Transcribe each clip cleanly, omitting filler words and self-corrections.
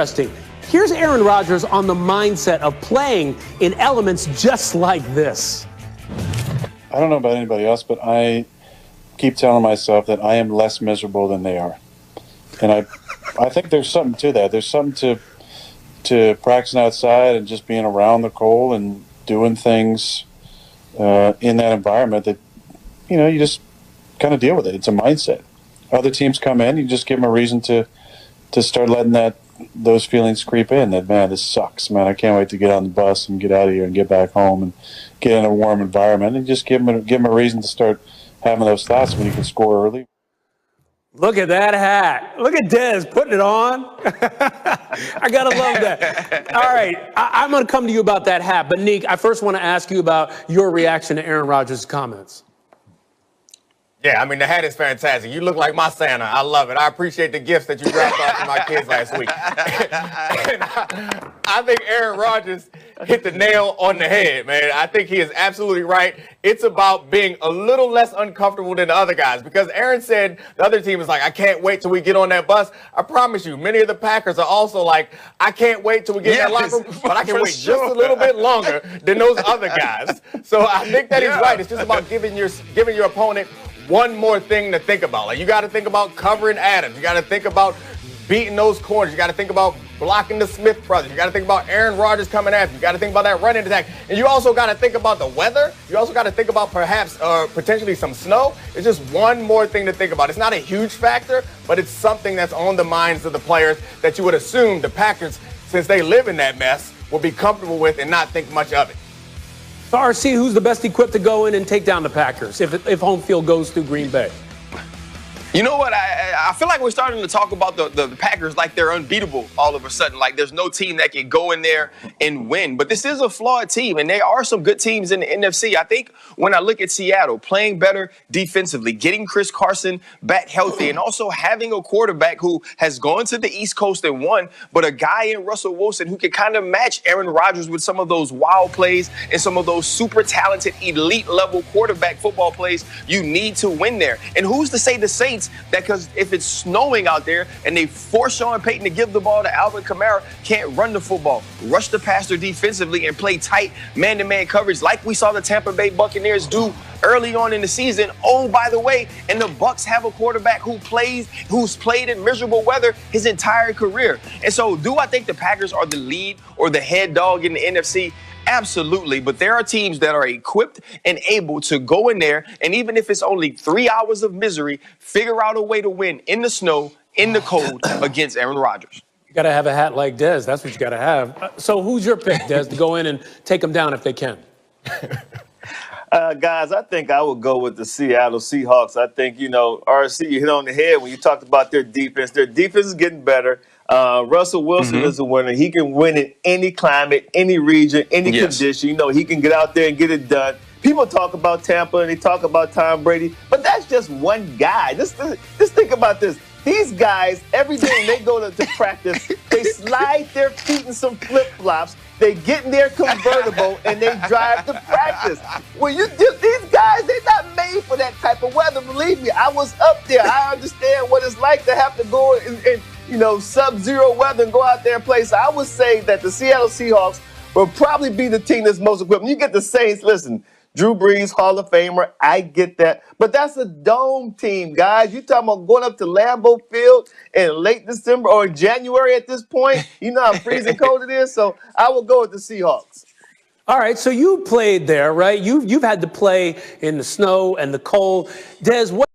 Interesting. Here's Aaron Rodgers on the mindset of playing in elements just like this. I don't know about anybody else, but I keep telling myself that I am less miserable than they are. And I think there's something to that. There's something to practicing outside and just being around the cold and doing things in that environment that, you just kind of deal with it. It's a mindset. Other teams come in, you just give them a reason to start letting those feelings creep in. That, man, this sucks, man. I can't wait to get on the bus and get out of here and get back home and get in a warm environment, and just give them a reason to start having those thoughts when you can score early. Look at that hat. Look at Dez putting it on. I got to love that. All right, I'm going to come to you about that hat. But, Neek, I first want to ask you about your reaction to Aaron Rodgers' comments. Yeah, I mean, the hat is fantastic. You look like my Santa. I love it. I appreciate the gifts that you dropped off for my kids last week. And I think Aaron Rodgers hit the nail on the head, man. I think he is absolutely right. It's about being a little less uncomfortable than the other guys, because Aaron said the other team is like, I can't wait till we get on that bus. I promise you, many of the Packers are also like, I can't wait till we get in that locker room, but I can wait just a little bit longer than those other guys. So I think that he's right. It's just about giving your opponent one more thing to think about. Like, you got to think about covering Adams. You got to think about beating those corners. You got to think about blocking the Smith brothers. You got to think about Aaron Rodgers coming after you. You got to think about that running attack. And you also got to think about the weather. You also got to think about perhaps potentially some snow. It's just one more thing to think about. It's not a huge factor, but it's something that's on the minds of the players that you would assume the Packers, since they live in that mess, will be comfortable with and not think much of it. So, RC, who's the best equipped to go in and take down the Packers if home field goes through Green Bay? You know what? I feel like we're starting to talk about the Packers like they're unbeatable all of a sudden. Like there's no team that can go in there and win. But this is a flawed team, and there are some good teams in the NFC. I think when I look at Seattle, playing better defensively, getting Chris Carson back healthy, and also having a quarterback who has gone to the East Coast and won, but a guy in Russell Wilson who can kind of match Aaron Rodgers with some of those wild plays and some of those super talented, elite-level quarterback football plays, you need to win there. And who's to say the Saints, that because if it's snowing out there and they force Sean Payton to give the ball to Alvin Kamara, can't run the football, rush the passer defensively, and play tight man-to-man coverage like we saw the Tampa Bay Buccaneers do early on in the season. Oh, by the way, and the Bucs have a quarterback who's played in miserable weather his entire career. And so do I think the Packers are the lead or the head dog in the NFC? Absolutely, but there are teams that are equipped and able to go in there, and even if it's only 3 hours of misery, figure out a way to win in the snow, in the cold against Aaron Rodgers. You got to have a hat like Dez. That's what you got to have. So who's your pick, Dez, to go in and take them down if they can? Guys, I think I would go with the Seattle Seahawks. I think, RC, you hit on the head when you talked about their defense. Their defense is getting better. Russell Wilson is a winner. He can win in any climate, any region, any condition. He can get out there and get it done. People talk about Tampa and they talk about Tom Brady, but that's just one guy. Just think about this. These guys, every day when they go to practice, they slide their feet in some flip-flops. They get in their convertible and they drive to practice. These guys, they're not made for that type of weather. Believe me, I was up there. I understand what it's like to have to go in sub-zero weather and go out there and play. So I would say that the Seattle Seahawks will probably be the team that's most equipped. When you get the Saints, listen, Drew Brees, Hall of Famer, I get that. But that's a dome team, guys. You talking about going up to Lambeau Field in late December or January at this point? You know how freezing cold it is? So I will go with the Seahawks. All right, so you played there, right? You've had to play in the snow and the cold. Dez, what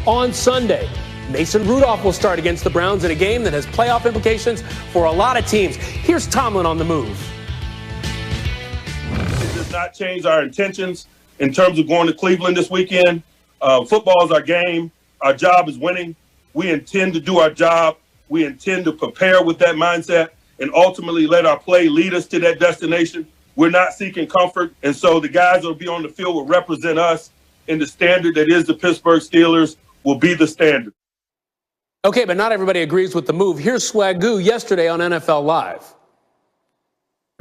on Sunday? Mason Rudolph will start against the Browns in a game that has playoff implications for a lot of teams. Here's Tomlin on the move. It does not change our intentions in terms of going to Cleveland this weekend. Football is our game. Our job is winning. We intend to do our job. We intend to prepare with that mindset and ultimately let our play lead us to that destination. We're not seeking comfort, and so the guys that will be on the field will represent us, and the standard that is the Pittsburgh Steelers will be the standard. Okay, but not everybody agrees with the move. Here's Swagoo yesterday on NFL Live.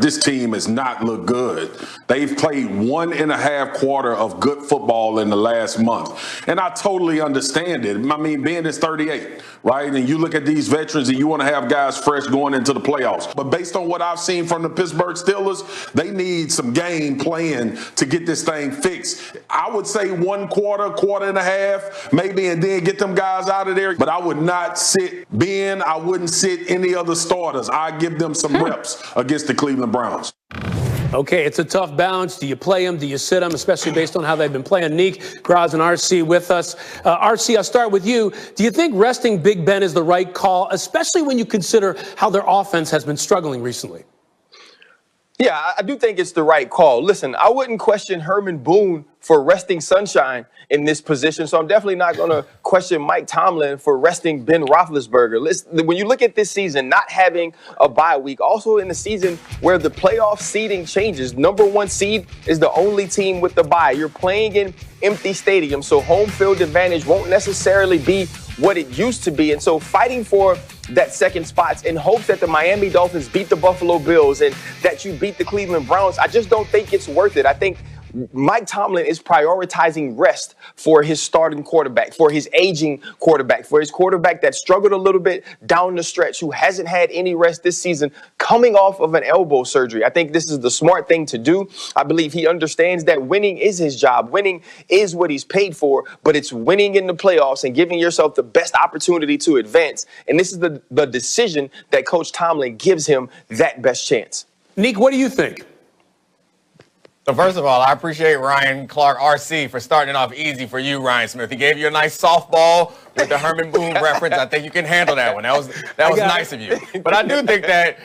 This team has not looked good. They've played 1.5 quarters of good football in the last month. And I totally understand it. I mean, Ben is 38, right? And you look at these veterans and you want to have guys fresh going into the playoffs. But based on what I've seen from the Pittsburgh Steelers, they need some game plan to get this thing fixed. I would say 1 quarter, 1.5 maybe, and then get them guys out of there. But I would not sit Ben. I wouldn't sit any other starters. I give them some reps against the Cleveland Browns. Okay, it's a tough balance. Do you play them? Do you sit them? Especially based on how they've been playing. Neek, Graz, and RC with us. RC, I'll start with you. Do you think resting Big Ben is the right call, especially when you consider how their offense has been struggling recently? Yeah, I do think it's the right call. Listen, I wouldn't question Herman Boone for resting Sunshine in this position, so I'm definitely not going to question Mike Tomlin for resting Ben Roethlisberger. Listen, when you look at this season, not having a bye week, also in the season where the playoff seeding changes, number 1 seed is the only team with the bye. You're playing in empty stadiums, so home field advantage won't necessarily be what it used to be. And so fighting for that second spot in hopes that the Miami Dolphins beat the Buffalo Bills and that you beat the Cleveland Browns, I just don't think it's worth it. I think Mike Tomlin is prioritizing rest for his starting quarterback, for his aging quarterback, for his quarterback that struggled a little bit down the stretch, who hasn't had any rest this season, coming off of an elbow surgery. I think this is the smart thing to do. I believe he understands that winning is his job. Winning is what he's paid for, but it's winning in the playoffs and giving yourself the best opportunity to advance. And this is the decision that Coach Tomlin gives him that best chance. Neek, what do you think? So first of all, I appreciate Ryan Clark, RC, for starting off easy for you, Ryan Smith. He gave you a nice softball with the Herman Boone reference. I think you can handle that one. That was nice of you. But I do think that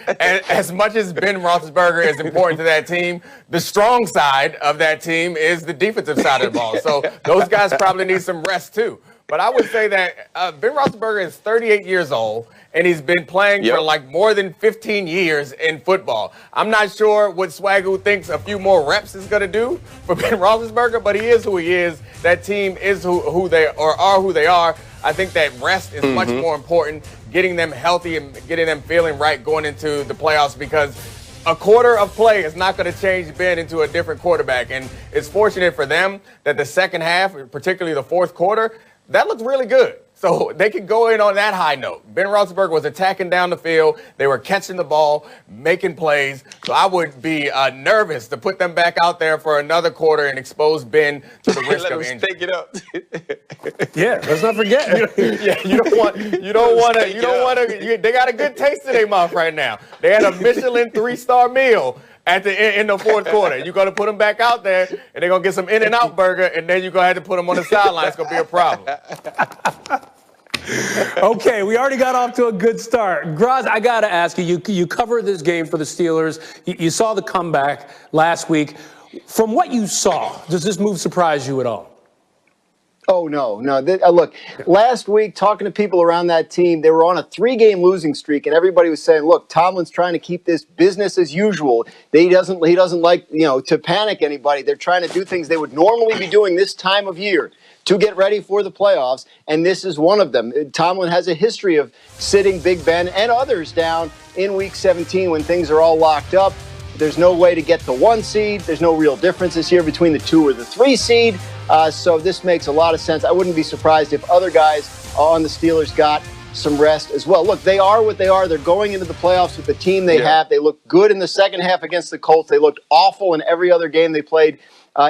as much as Ben Roethlisberger is important to that team, the strong side of that team is the defensive side of the ball. So those guys probably need some rest too. But I would say that Ben Roethlisberger is 38 years old, and he's been playing for like more than 15 years in football. I'm not sure what Swagoo thinks a few more reps is going to do for Ben Roethlisberger, but he is who he is. That team is who they are who they are. I think that rest is much more important, getting them healthy and getting them feeling right going into the playoffs, because a quarter of play is not going to change Ben into a different quarterback. And it's fortunate for them that the second half, particularly the fourth quarter, that looked really good. So they could go in on that high note. Ben Roethlisberger was attacking down the field. They were catching the ball, making plays. So I would be nervous to put them back out there for another quarter and expose Ben to the risk of injury. Take it up. Yeah, let's not forget. You don't want to. They got a good taste in their mouth right now. They had a Michelin 3-star meal in the fourth quarter. You're going to put them back out there, and they're going to get some In-N-Out burger, and then you're going to have to put them on the sideline. It's going to be a problem. Okay, we already got off to a good start. Graz, I got to ask you, you covered this game for the Steelers. You saw the comeback last week. From what you saw, does this move surprise you at all? Oh, no. Look, last week, talking to people around that team, they were on a 3-game losing streak, and everybody was saying, look, Tomlin's trying to keep this business as usual. He doesn't like, to panic anybody. They're trying to do things they would normally be doing this time of year to get ready for the playoffs, and this is one of them. Tomlin has a history of sitting Big Ben and others down in Week 17 when things are all locked up. There's no way to get the 1 seed. There's no real difference this year between the 2 or the 3 seed. So this makes a lot of sense. I wouldn't be surprised if other guys on the Steelers got some rest as well. Look, they are what they are. They're going into the playoffs with the team they have. They looked good in the second half against the Colts. They looked awful in every other game they played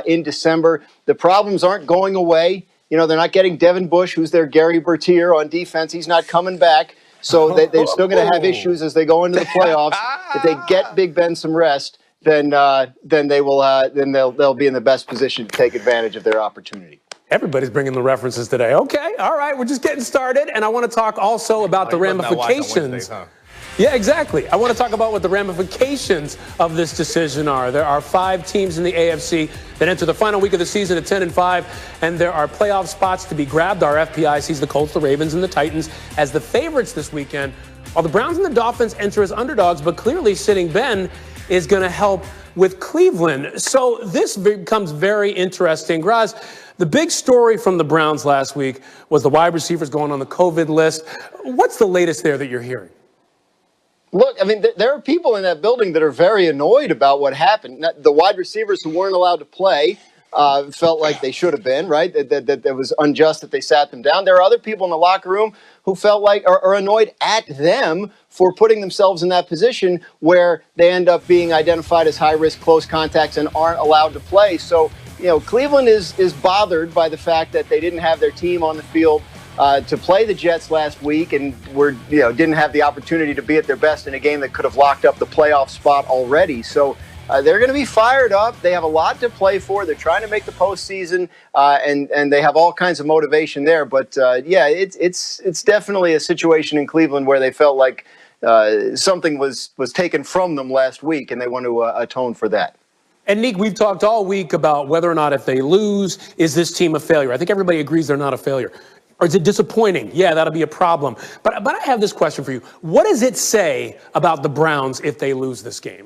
in December. The problems aren't going away. They're not getting Devin Bush, who's their Gary Bertier on defense. He's not coming back. So they're still going to have issues as they go into the playoffs. If they get Big Ben some rest, then they will. Then they'll be in the best position to take advantage of their opportunity. Everybody's bringing the references today. Okay, all right, we're just getting started, and I want to talk also about the ramifications. Yeah, exactly. I want to talk about what the ramifications of this decision are. There are 5 teams in the AFC that enter the final week of the season at 10-5, and there are playoff spots to be grabbed. Our FPI sees the Colts, the Ravens, and the Titans as the favorites this weekend, while the Browns and the Dolphins enter as underdogs, but clearly sitting Ben is going to help with Cleveland. So this becomes very interesting. Graz, the big story from the Browns last week was the wide receivers going on the COVID list. What's the latest there that you're hearing? Look, I mean, there are people in that building that are very annoyed about what happened. The wide receivers who weren't allowed to play felt like they should have been, right? That it was unjust that they sat them down. There are other people in the locker room who felt like are annoyed at them for putting themselves in that position where they end up being identified as high-risk close contacts and aren't allowed to play. So, Cleveland is bothered by the fact that they didn't have their team on the field to play the Jets last week and didn't have the opportunity to be at their best in a game that could have locked up the playoff spot already. So they're going to be fired up. They have a lot to play for. They're trying to make the postseason, and they have all kinds of motivation there. But it's definitely a situation in Cleveland where they felt like something was taken from them last week, and they want to atone for that. And Nick, we've talked all week about whether or not if they lose, is this team a failure? I think everybody agrees they're not a failure. Or is it disappointing? Yeah, that'll be a problem. But I have this question for you. What does it say about the Browns if they lose this game?